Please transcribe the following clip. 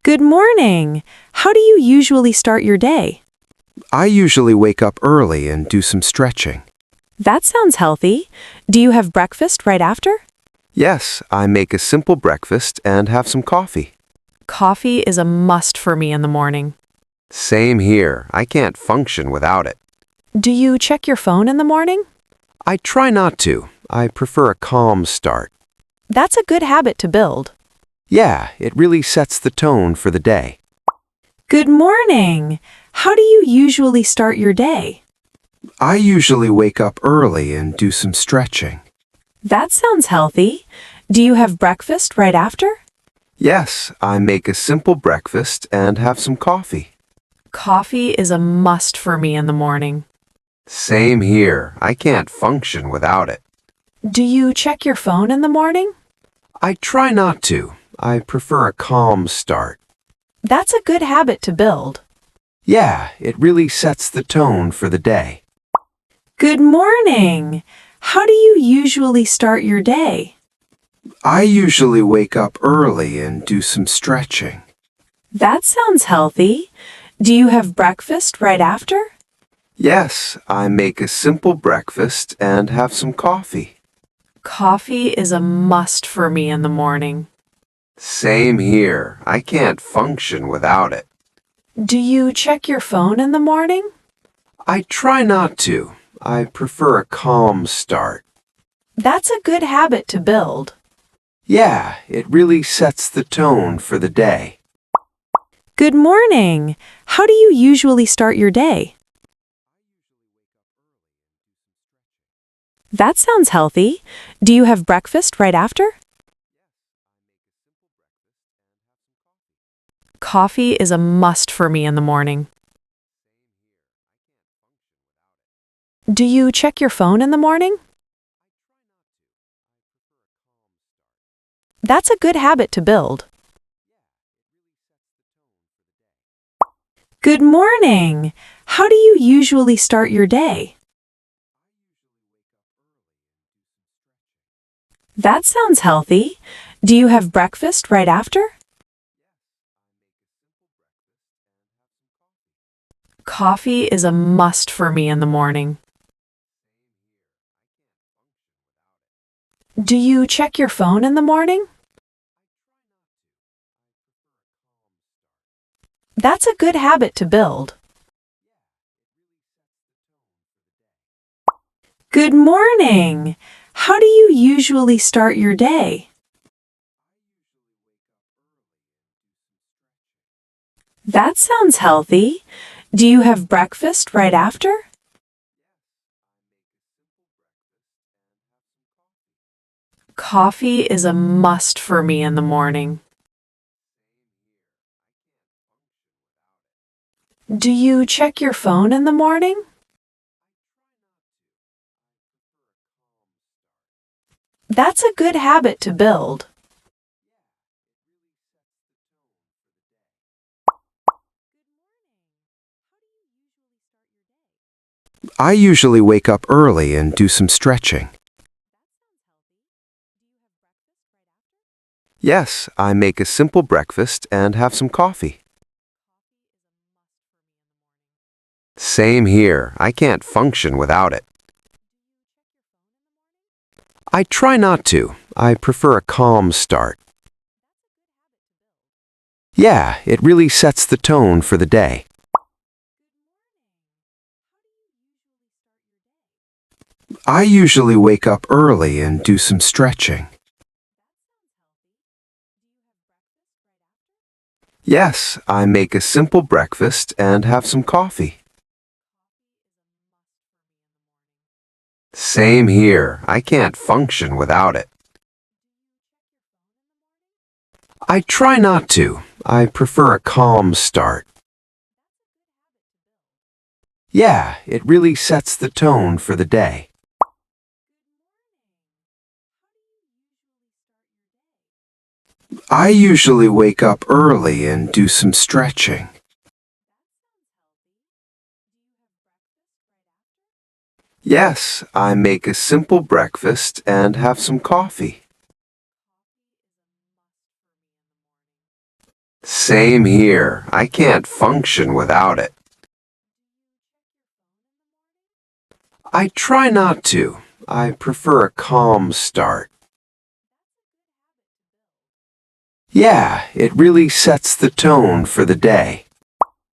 Good morning. How do you usually start your day? I usually wake up early and do some stretching. That sounds healthy. Do you have breakfast right after? Yes, I make a simple breakfast and have some coffee. Coffee is a must for me in the morning. Same here. I can't function without it. Do you check your phone in the morning? I try not to. I prefer a calm start. That's a good habit to build. Yeah, it really sets the tone for the day. Good morning. How do you usually start your day? I usually wake up early and do some stretching. That sounds healthy. Do you have breakfast right after? Yes, I make a simple breakfast and have some coffee. Coffee is a must for me in the morning. Same here. I can't function without it. Do you check your phone in the morning? I try not to. I prefer a calm start. That's a good habit to build. Yeah, it really sets the tone for the day. Good morning. How do you usually start your day? I usually wake up early and do some stretching. That sounds healthy. Do you have breakfast right after? Yes, I make a simple breakfast and have some coffee. Coffee is a must for me in the morning. Same here. I can't function without it. Do you check your phone in the morning? I try not to. I prefer a calm start. That's a good habit to build. Yeah, it really sets the tone for the day. Good morning. How do you usually start your day? That sounds healthy. Do you have breakfast right after? Coffee is a must for me in the morning. Do you check your phone in the morning? That's a good habit to build. Good morning. How do you usually start your day? That sounds healthy. Do you have breakfast right after? Coffee is a must for me in the morning. Do you check your phone in the morning? That's a good habit to build. Good morning. How do you usually start your day? That sounds healthy. Do you have breakfast right after? Coffee is a must for me in the morning. Do you check your phone in the morning? That's a good habit to build. I usually wake up early and do some stretching. Yes, I make a simple breakfast and have some coffee. Same here. I can't function without it. I try not to. I prefer a calm start. Yeah, it really sets the tone for the day. I usually wake up early and do some stretching. Yes, I make a simple breakfast and have some coffee. Same here. I can't function without it. I try not to. I prefer a calm start. Yeah, it really sets the tone for the day. I usually wake up early and do some stretching. Yes, I make a simple breakfast and have some coffee. Same here. I can't function without it. I try not to. I prefer a calm start. Yeah, it really sets the tone for the day.